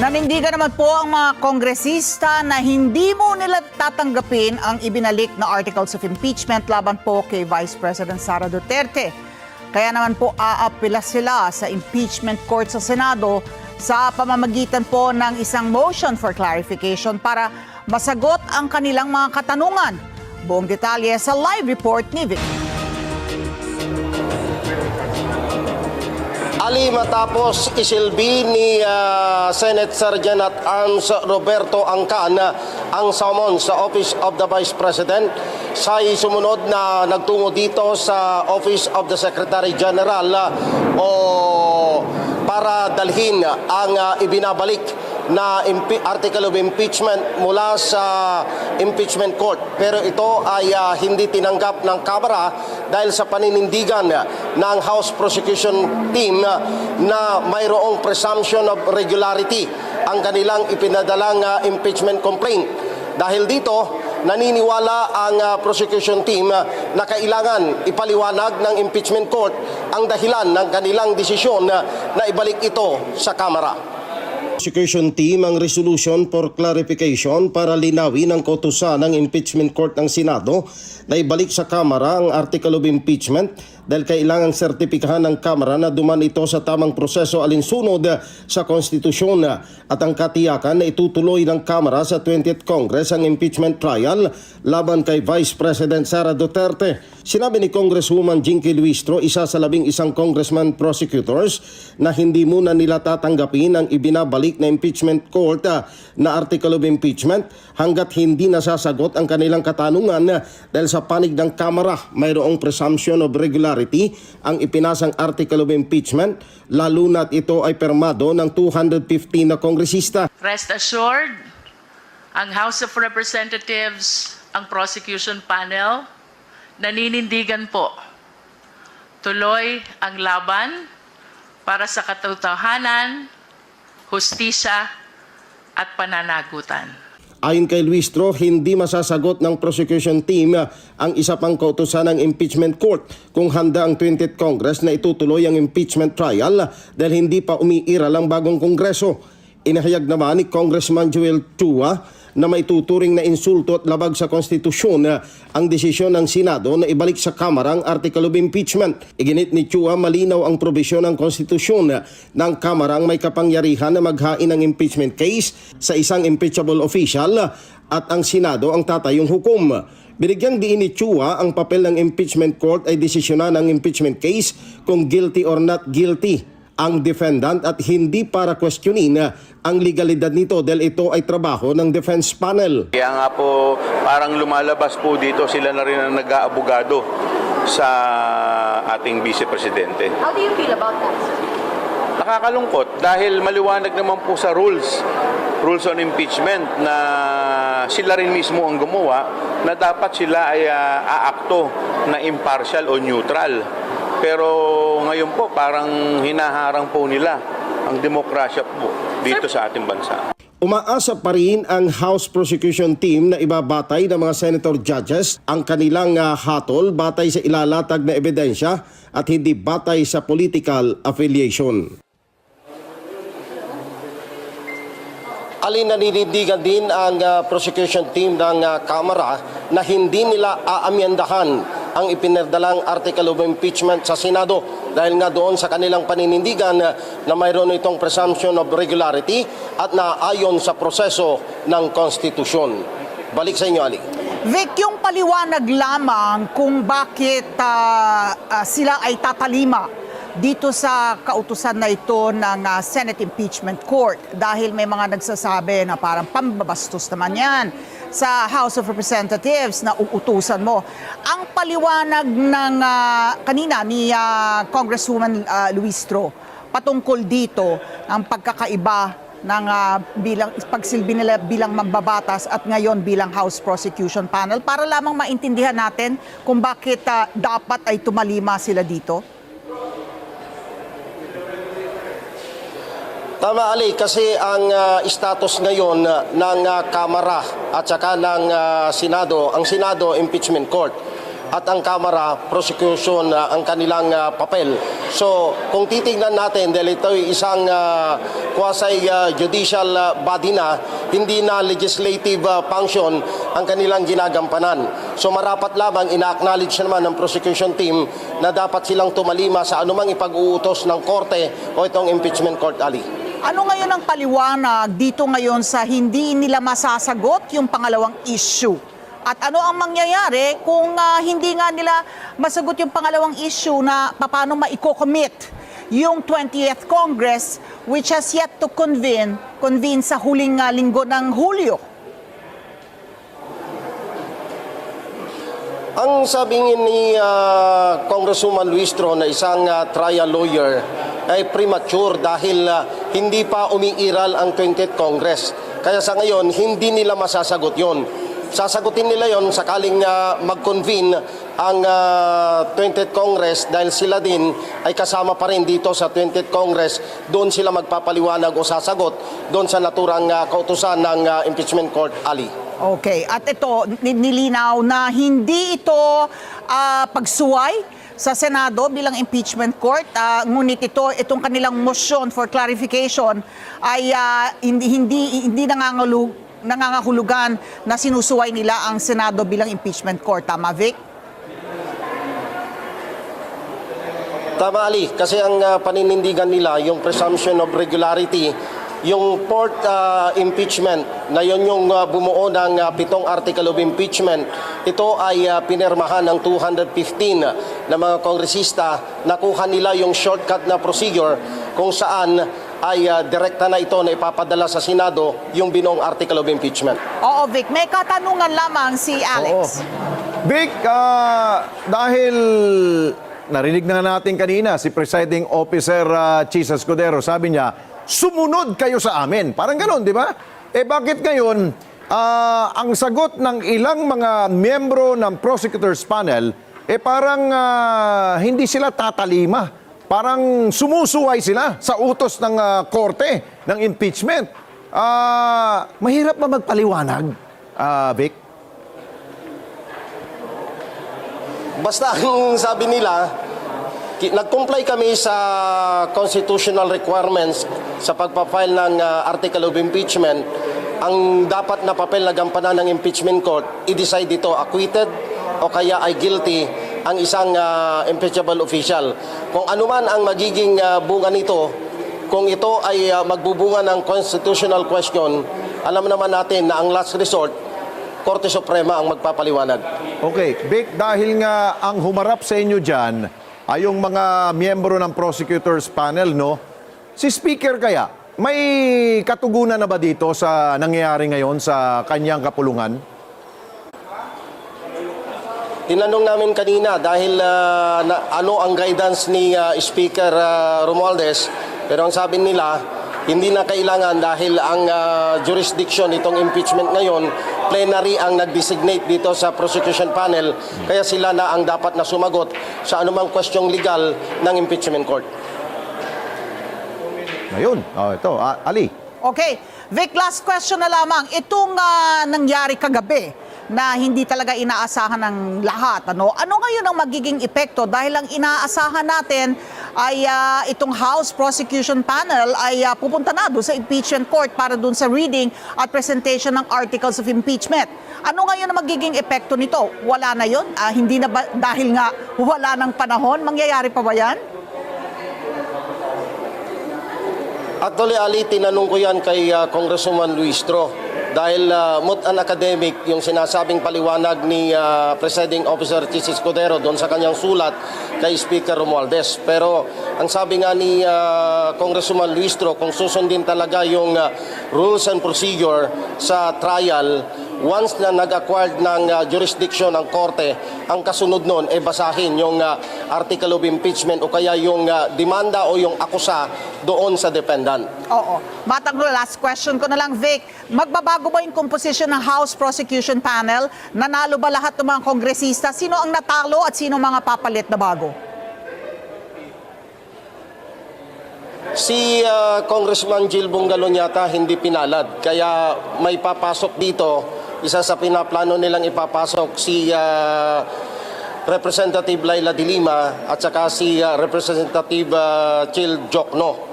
Nanindigan naman po ang mga kongresista na hindi mo nila tatanggapin ang ibinalik na articles of impeachment laban po kay Vice President Sara Duterte. Kaya naman po aapela sila sa impeachment court sa Senado sa pamamagitan po ng isang motion for clarification para masagot ang kanilang mga katanungan. Buong detalye sa live report ni Vic. Ali, matapos isilbi ni Senate Sergeant at Arms Roberto Angcan ang summon sa Office of the Vice President, siya'y sumunod na nagtungo dito sa Office of the Secretary General para dalhin ang ibinabalik na article of impeachment mula sa impeachment court. Pero ito ay hindi tinanggap ng Kamara dahil sa paninindigan ng House Prosecution Team na mayroong presumption of regularity ang kanilang ipinadalang impeachment complaint. Dahil dito, naniniwala ang prosecution team na kailangan ipaliwanag ng impeachment court ang dahilan ng kanilang desisyon na ibalik ito sa Kamara. Prosecution team ang resolution for clarification para linawin ang kautusan ng impeachment court ng Senado na ibalik sa Kamara ang article of impeachment dahil kailangang sertipikahan ng Kamara na duman ito sa tamang proseso alinsunod sa konstitusyon at ang katiyakan na itutuloy ng Kamara sa 20th Congress ang impeachment trial laban kay Vice President Sara Duterte. Sinabi ni Congresswoman Jinky Luistro, isa sa 11 congressman prosecutors, na hindi muna nila tatanggapin ang ibinabalik na impeachment court na article of impeachment hanggat hindi nasasagot ang kanilang katanungan dahil sa panig ng Kamara mayroong presumption of regularity ang ipinasang article of impeachment lalo na't ito ay permado ng 215 na kongresista. Rest assured, ang House of Representatives, ang prosecution panel, naninindigan po tuloy ang laban para sa katotohanan, hustisya at pananagutan. Ayon kay Luistro, hindi masasagot ng prosecution team ang isa pang kautusan ng impeachment court kung handa ang 20th Congress na itutuloy ang impeachment trial dahil hindi pa umiiral ang bagong Kongreso. Inahayag naman ni Congressman Joel Chua na may tuturing na insulto at labag sa konstitusyon ang desisyon ng Senado na ibalik sa Kamara ang article of impeachment. Iginit ni Chua, malinaw ang probisyon ng konstitusyon ng Kamara ang may kapangyarihan na maghain ng impeachment case sa isang impeachable official at ang Senado ang tatayong hukom. Binigyang diin ni Chua ang papel ng impeachment court ay desisyonan ng impeachment case kung guilty or not guilty ang defendant at hindi para questionin ang legalidad nito dahil ito ay trabaho ng defense panel. Kaya nga po parang lumalabas po dito sila na rin ang nag-aabogado sa ating Vice Presidente. How do you feel about that? Nakakalungkot dahil maliwanag naman po sa rules on impeachment na sila rin mismo ang gumawa na dapat sila ay aakto na impartial o neutral. Pero ngayon po parang hinaharang po nila ang demokrasya po dito sa ating bansa. Umaasa pa rin ang House Prosecution Team na ibabatay ng mga Senator Judges ang kanilang hatol batay sa ilalatag na ebidensya at hindi batay sa political affiliation. Alin, naninindigan din ang prosecution team ng Kamara na hindi nila aamyendahan ang ipinadalang article of impeachment sa Senado dahil nga doon sa kanilang paninindigan na mayroon itong presumption of regularity at naayon sa proseso ng konstitusyon. Balik sa inyo, Ali. Vic, yung paliwanag lamang kung bakit sila ay tatalima dito sa kautusan na ito ng Senate Impeachment Court dahil may mga nagsasabi na parang pambabastos naman yan sa House of Representatives na uutusan mo. Ang paliwanag ng kanina ni Congresswoman Luistro patungkol dito ang pagkakaiba ng bilang pagsilbi nila bilang mambabatas at ngayon bilang House Prosecution Panel para lamang maintindihan natin kung bakit dapat ay tumalima sila dito. Tama, Ali, kasi ang status ngayon ng Kamara at saka ng Senado, ang Senado Impeachment Court at ang Kamara, prosecution ang kanilang papel. So kung titingnan natin, dahil ito ay isang quasi-judicial body na, hindi na legislative function ang kanilang ginagampanan. So marapat lamang ina-acknowledge naman ng prosecution team na dapat silang tumalima sa anumang ipag-uutos ng korte o itong impeachment court, Ali. Ano ngayon ang paliwanag dito ngayon sa hindi nila masasagot yung pangalawang issue? At ano ang mangyayari kung hindi nga nila masagot yung pangalawang issue na paano maiko-commit yung 20th Congress which has yet to convene sa huling linggo ng Hulyo? Ang sabi ni Congresswoman Luis Tro na isang trial lawyer ay premature dahil hindi pa umiiral ang 20th Congress. Kaya sa ngayon, hindi nila masasagot yon. Sasagutin nila yon sakaling mag-convene ang 20th Congress dahil sila din ay kasama pa rin dito sa 20th Congress. Doon sila magpapaliwanag o sasagot doon sa naturang kautusan ng impeachment court, Ali. Okay, at ito, nilinaw na hindi ito pagsuway sa Senado bilang impeachment court, ngunit itong kanilang motion for clarification ay hindi nangangahulugan na sinusuway nila ang Senado bilang impeachment court. Tama, Vic? Tama, Ali, kasi ang paninindigan nila, yung presumption of regularity, yung fourth impeachment na yun yung bumuo ng 7 article of impeachment, ito ay pinirmahan ng 215 na mga kongresista. Nakuha nila yung shortcut na procedure kung saan ay direkta na ito na ipapadala sa Senado yung binong article of impeachment. Oo, Vic. May katanungan lamang si Alex. Vic, dahil narinig na natin kanina si Presiding Officer Chis Escudero, sabi niya, sumunod kayo sa amin. Parang gano'n, di ba? Bakit ngayon, ang sagot ng ilang mga miyembro ng prosecutors panel, parang hindi sila tatalima. Parang sumusuway sila sa utos ng korte, ng impeachment. Mahirap ba magpaliwanag, Vic? Basta ang sabi nila, nag-comply kami sa constitutional requirements sa pagpapile ng article of impeachment. Ang dapat na papel na gampanan ng impeachment court, i-decide ito acquitted o kaya ay guilty ang isang impeachable official. Kung anuman ang magiging bunga nito, kung ito ay magbubunga ng constitutional question, alam naman natin na ang last resort, Korte Suprema ang magpapaliwanag. Okay, Vic, dahil nga ang humarap sa inyo dyan ay yung mga miyembro ng prosecutors panel, no? Si Speaker kaya, may katugunan na ba dito sa nangyayari ngayon sa kanyang kapulungan? Tinanong namin kanina dahil ano ang guidance ni Speaker Romualdez, pero ang sabi nila, hindi na kailangan dahil ang jurisdiction itong impeachment ngayon, plenary ang nag-designate dito sa prosecution panel, kaya sila na ang dapat na sumagot sa anumang questioning legal ng impeachment court. Ngayon, ito, Ali. Okay. Vic, last question na lamang. Itong nangyari kagabi na hindi talaga inaasahan ng lahat. Ano ngayon ang magiging epekto? Dahil ang inaasahan natin ay itong House Prosecution Panel ay pupunta na doon sa impeachment court para doon sa reading at presentation ng articles of impeachment. Ano ngayon ang magiging epekto nito? Wala na yun? Hindi na ba, dahil nga wala ng panahon? Mangyayari pa ba yan? Actually, Ali, tinanong ko yan kay Congresswoman Luis Tro. Dahil moot an academic yung sinasabing paliwanag ni Presiding Officer Chis Escudero doon sa kanyang sulat kay Speaker Romualdez. Pero ang sabi nga ni Congresswoman Luis Tro, kung susundin talaga yung rules and procedure sa trial, once na nag-acquired ng jurisdiction ng korte, ang kasunod nun ay basahin yung article of impeachment o kaya yung demanda o yung akusa doon sa defendant. Oo. Matanglo, last question ko na lang, Vic. Magbabago ba yung composition ng House Prosecution Panel? Nanalo ba lahat ng mga kongresista? Sino ang natalo at sino mga papalit na bago? Si Congressman Jill Bungalon yata hindi pinalad. Kaya may papasok dito, isa sa pinaplano nilang ipapasok si Representative Laila de Lima at saka si Representative Chil Jokno.